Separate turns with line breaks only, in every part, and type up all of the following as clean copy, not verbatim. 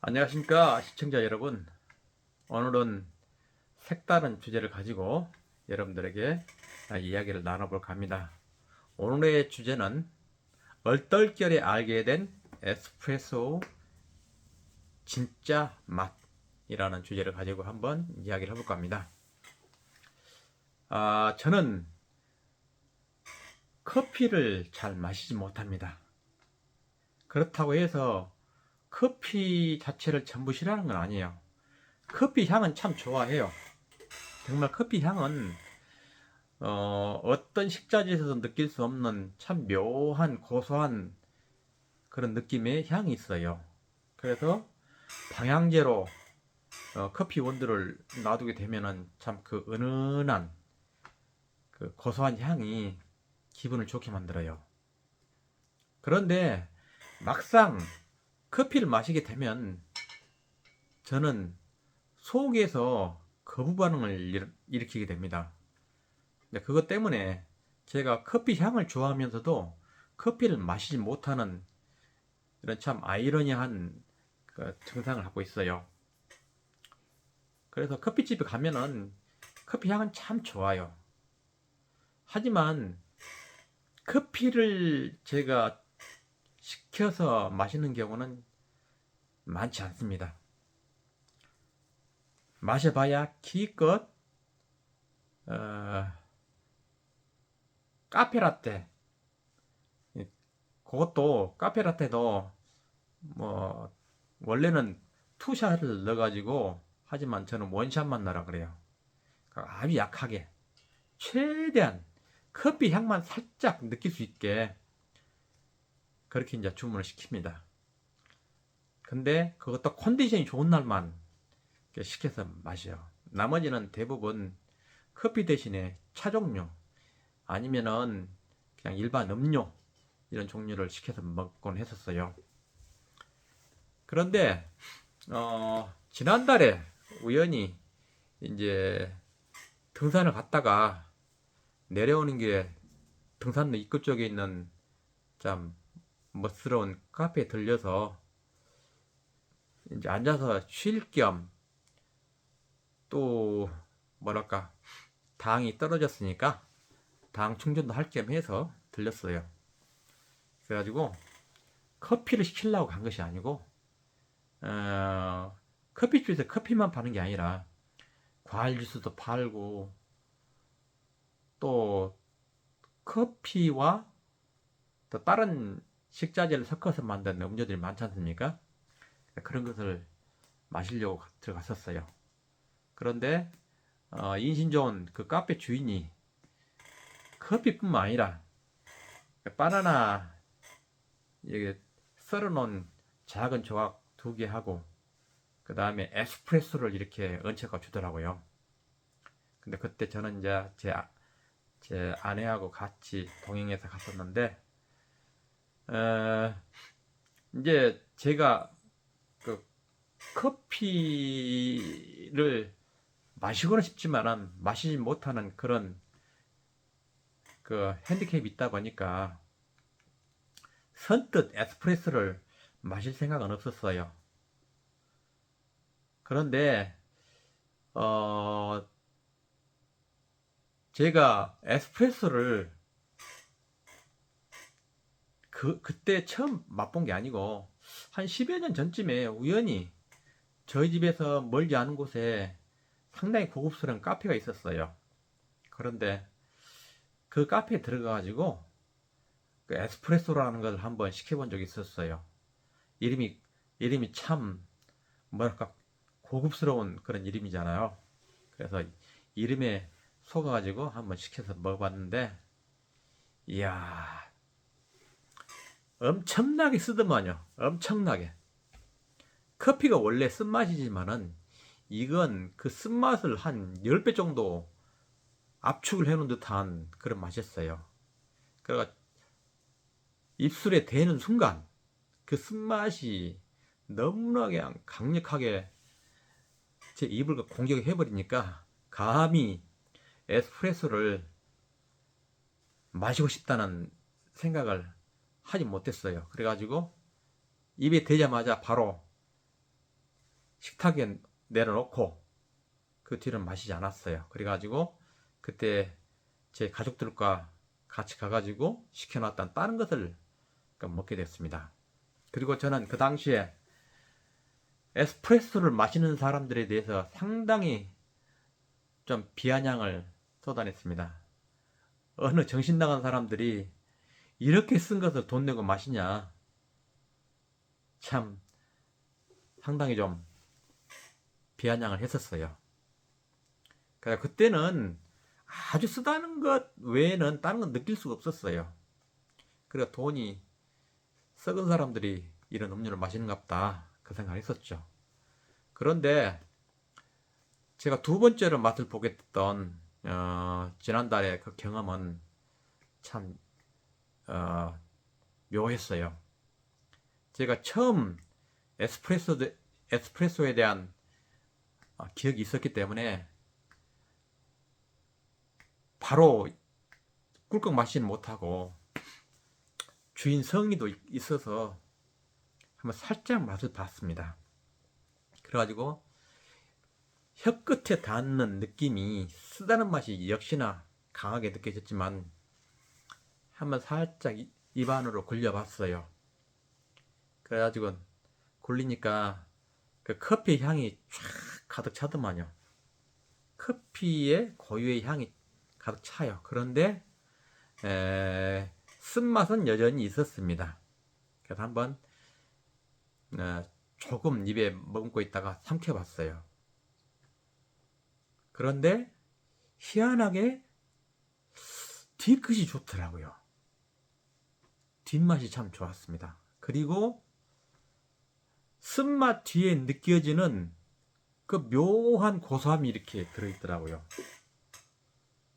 안녕하십니까 시청자 여러분. 오늘은 색다른 주제를 가지고 여러분들에게 이야기를 나눠볼까 합니다. 오늘의 주제는 얼떨결에 알게 된 에스프레소 진짜 맛이라는 주제를 가지고 한번 이야기를 해볼까 합니다. 저는 커피를 잘 마시지 못합니다. 그렇다고 해서 커피 자체를 전부 싫어하는 건 아니에요. 커피 향은 참 좋아해요. 정말 커피 향은 어떤 식자재에서도 느낄 수 없는 참 묘한 고소한 그런 느낌의 향이 있어요. 그래서 방향제로 커피 원두를 놔두게 되면은 참 그 은은한 그 고소한 향이 기분을 좋게 만들어요. 그런데 막상 커피를 마시게 되면 저는 속에서 거부 반응을 일으키게 됩니다. 그것 때문에 제가 커피 향을 좋아하면서도 커피를 마시지 못하는 이런 참 아이러니한 그 증상을 갖고 있어요. 그래서 커피집에 가면은 커피 향은 참 좋아요. 하지만 커피를 제가 시켜서 마시는 경우는 많지 않습니다. 마셔봐야 기껏 어, 카페라떼, 그것도 카페라떼도 뭐 원래는 투샷을 넣어가지고, 하지만 저는 원샷만 넣으라 그래요. 그러니까 아주 약하게 최대한 커피 향만 살짝 느낄 수 있게 그렇게 이제 주문을 시킵니다. 근데 그것도 컨디션이 좋은 날만 시켜서 마셔요. 나머지는 대부분 커피 대신에 차 종류 아니면은 그냥 일반 음료 이런 종류를 시켜서 먹곤 했었어요. 그런데 지난달에 우연히 이제 등산을 갔다가 내려오는 길에 등산로 입구 쪽에 있는 참 멋스러운 카페에 들려서 이제 앉아서 쉴 겸, 또 뭐랄까 당이 떨어졌으니까 당 충전도 할 겸 해서 들렸어요. 그래가지고 커피를 시키려고 간 것이 아니고 커피집에서 커피만 파는 게 아니라 과일 주스도 팔고, 또 커피와 또 다른 식자재를 섞어서 만든 음료들이 많지 않습니까? 그런 것을 마시려고 들어갔었어요. 그런데 인신 좋은 그 카페 주인이 커피뿐만 아니라 바나나 썰어놓은 작은 조각 2개 하고, 그 다음에 에스프레소를 이렇게 얹혀가 주더라고요. 근데 그때 저는 이제 제 아내하고 같이 동행해서 갔었는데, 어, 이제 제가 그 커피를 마시고는 싶지만은 마시지 못하는 그런 그 핸디캡이 있다 보니까 선뜻 에스프레소를 마실 생각은 없었어요. 그런데 어 제가 에스프레소를 그때 처음 맛본 게 아니고 한 10여 년 전쯤에 우연히 저희 집에서 멀지 않은 곳에 상당히 고급스러운 카페가 있었어요. 그런데 그 카페에 들어가가지고 그 에스프레소라는 걸 한번 시켜본 적이 있었어요. 이름이 이름이 참 뭐랄까 고급스러운 그런 이름이잖아요. 그래서 이름에 속아가지고 한번 시켜서 먹어봤는데, 이야, 엄청나게 쓰더만요. 엄청나게. 커피가 원래 쓴맛이지만은 이건 그 쓴맛을 한 10배 정도 압축을 해놓은 듯한 그런 맛이었어요. 그러니까 입술에 대는 순간 그 쓴맛이 너무나 그냥 강력하게 제 입을 공격해버리니까 감히 에스프레소를 마시고 싶다는 생각을 하지 못했어요. 그래가지고 입에 대자마자 바로 식탁에 내려놓고 그 뒤로는 마시지 않았어요. 그래가지고 그때 제 가족들과 같이 가가지고 시켜놨던 다른 것을 먹게 됐습니다. 그리고 저는 그 당시에 에스프레소를 마시는 사람들에 대해서 상당히 좀 비아냥을 쏟아냈습니다. 어느 정신 나간 사람들이 이렇게 쓴 것을 돈 내고 마시냐. 참 상당히 좀 비아냥을 했었어요. 그러니까 그때는 아주 쓰다는 것 외에는 다른 건 느낄 수가 없었어요. 그래서 돈이 썩은 사람들이 이런 음료를 마시는갑다 그 생각을 했었죠. 그런데 제가 두 번째로 맛을 보게 됐던 지난달에 그 경험은 참 묘했어요. 제가 처음 에스프레소에 대한 기억이 있었기 때문에 바로 꿀꺽 마시지는 못하고 주인 성의도 있어서 한번 살짝 맛을 봤습니다. 그래가지고 혀끝에 닿는 느낌이 쓰다는 맛이 역시나 강하게 느껴졌지만 한번 살짝 입 안으로 굴려봤어요. 그래가지고 굴리니까 그 커피 향이 쫙 가득 차더만요. 커피의 고유의 향이 가득 차요. 그런데 쓴맛은 여전히 있었습니다. 그래서 한번 조금 입에 머금고 있다가 삼켜봤어요. 그런데 희한하게 뒤끝이 좋더라고요. 뒷맛이 참 좋았습니다. 그리고 쓴맛 뒤에 느껴지는 그 묘한 고소함이 이렇게 들어있더라고요.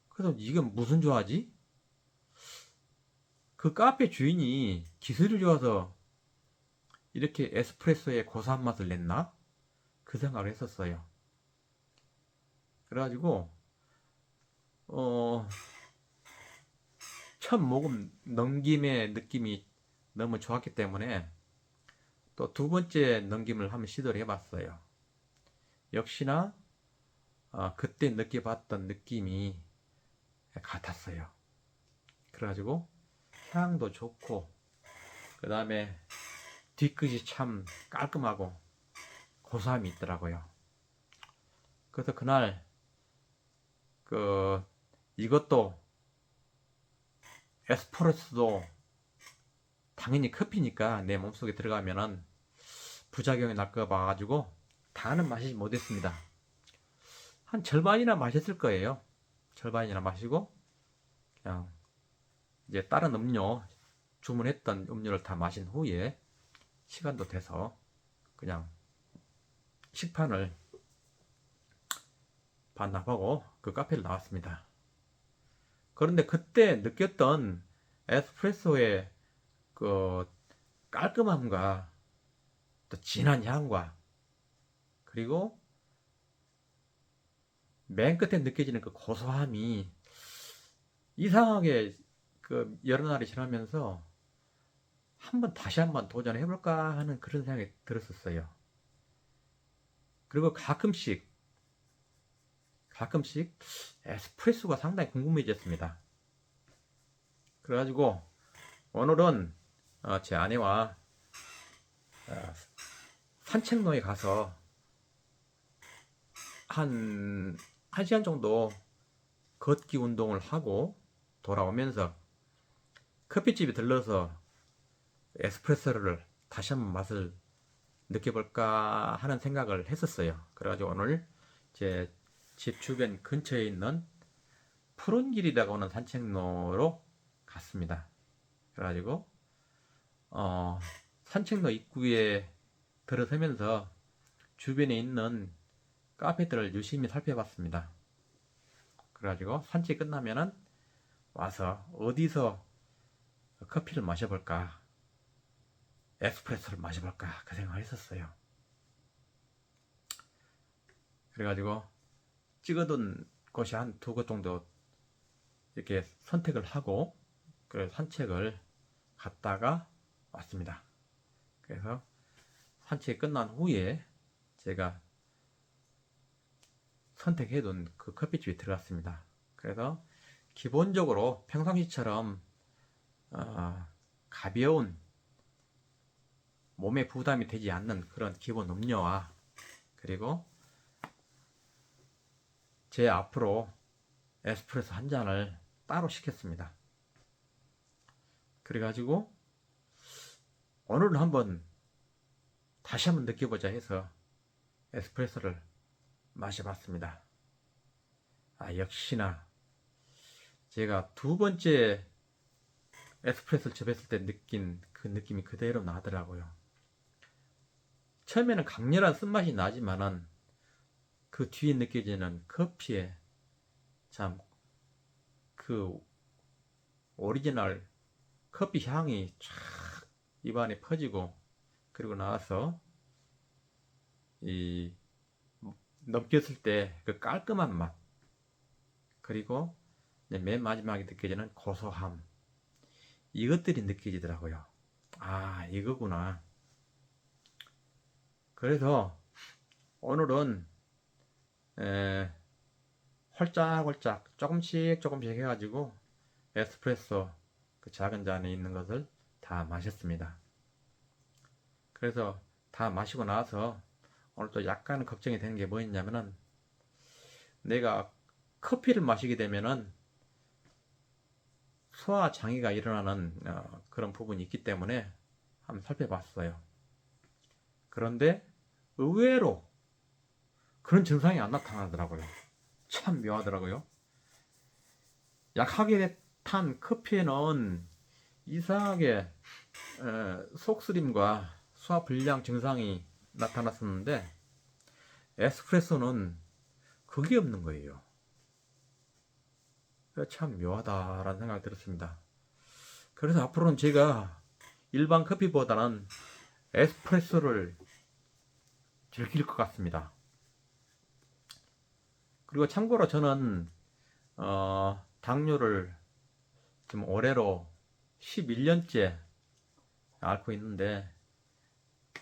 그래서 이건 무슨 조화지? 그 카페 주인이 기술이 좋아서 이렇게 에스프레소에 고소한 맛을 냈나? 그 생각을 했었어요. 그래가지고 첫 모금 넘김의 느낌이 너무 좋았기 때문에 또 두 번째 넘김을 한번 시도를 해봤어요. 역시나 그때 느껴봤던 느낌이 같았어요. 그래가지고 향도 좋고 그 다음에 뒤끝이 참 깔끔하고 고소함이 있더라고요. 그래서 그날 이것도 에스프레소도 당연히 커피니까 내 몸속에 들어가면은 부작용이 날 거 봐가지고 다는 마시지 못했습니다. 한 절반이나 마셨을 거예요. 절반이나 마시고 그냥 이제 다른 음료 주문했던 음료를 다 마신 후에 시간도 돼서 그냥 식판을 반납하고 그 카페를 나왔습니다. 그런데 그때 느꼈던 에스프레소의 그 깔끔함과 또 진한 향과 그리고 맨 끝에 느껴지는 그 고소함이 이상하게 그 여러 날이 지나면서 다시 한번 도전해볼까 하는 그런 생각이 들었었어요. 그리고 가끔씩 에스프레소가 상당히 궁금해졌습니다. 그래가지고 오늘은 제 아내와 산책로에 가서 한 1시간 정도 걷기 운동을 하고 돌아오면서 커피집에 들러서 에스프레소를 다시 한번 맛을 느껴볼까 하는 생각을 했었어요. 그래가지고 오늘 제 집 주변 근처에 있는 푸른길이라고 하는 산책로로 갔습니다. 그래가지고 산책로 입구에 들어서면서 주변에 있는 카페들을 유심히 살펴봤습니다. 그래가지고 산책이 끝나면은 와서 어디서 커피를 마셔볼까, 에스프레소를 마셔볼까 그 생각을 했었어요. 그래가지고 찍어둔 곳이 한 2곳 정도 이렇게 선택을 하고 그래서 산책을 갔다가 왔습니다. 그래서 산책이 끝난 후에 제가 선택해둔 그 커피집에 들어갔습니다. 그래서 기본적으로 평상시처럼 가벼운 몸에 부담이 되지 않는 그런 기본 음료와 그리고 제 앞으로 에스프레소 한 잔을 따로 시켰습니다. 그래가지고 오늘은 다시 한번 느껴보자 해서 에스프레소를 마셔봤습니다. 역시나 제가 두 번째 에스프레소를 접했을 때 느낀 그 느낌이 그대로 나더라고요. 처음에는 강렬한 쓴맛이 나지만은 그 뒤에 느껴지는 커피의 참 그 오리지널 커피 향이 쫙 입안에 퍼지고 그리고 나서 이 넘겼을 때 그 깔끔한 맛 그리고 맨 마지막에 느껴지는 고소함 이것들이 느껴지더라고요. 이거구나. 그래서 오늘은 홀짝홀짝 조금씩 해가지고 에스프레소 그 작은 잔에 있는 것을 다 마셨습니다. 그래서 다 마시고 나서 오늘 또 약간 걱정이 되는 게 뭐였냐면은 내가 커피를 마시게 되면은 소화 장애가 일어나는 그런 부분이 있기 때문에 한번 살펴봤어요. 그런데 의외로 그런 증상이 안 나타나더라고요. 참 묘하더라고요. 약하게 탄 커피에는 이상하게 속쓰림과 소화 불량 증상이 나타났었는데 에스프레소는 그게 없는 거예요. 참 묘하다라는 생각이 들었습니다. 그래서 앞으로는 제가 일반 커피보다는 에스프레소를 즐길 것 같습니다. 그리고 참고로 저는 당뇨를 지금 올해로 11년째 앓고 있는데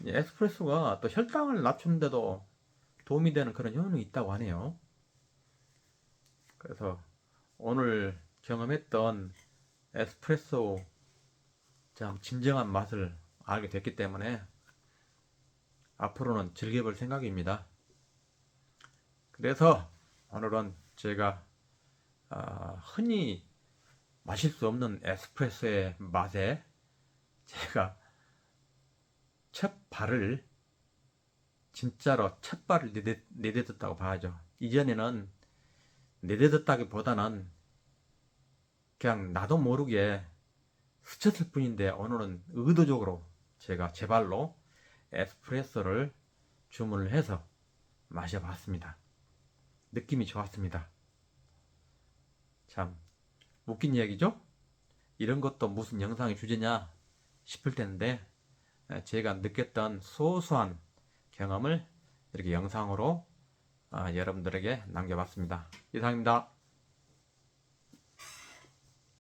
에스프레소가 또 혈당을 낮추는데도 도움이 되는 그런 효능이 있다고 하네요. 그래서 오늘 경험했던 에스프레소 참 진정한 맛을 알게 됐기 때문에 앞으로는 즐겨볼 생각입니다. 그래서 오늘은 제가 흔히 마실 수 없는 에스프레소의 맛에 제가 진짜로 첫 발을 내딛었다고 봐야죠. 이전에는 내딛었다기보다는 그냥 나도 모르게 스쳤을 뿐인데 오늘은 의도적으로 제가 제 발로 에스프레소를 주문을 해서 마셔봤습니다. 느낌이 좋았습니다. 참 웃긴 이야기죠? 이런 것도 무슨 영상의 주제냐 싶을 텐데 제가 느꼈던 소소한 경험을 이렇게 영상으로 여러분들에게 남겨봤습니다. 이상입니다.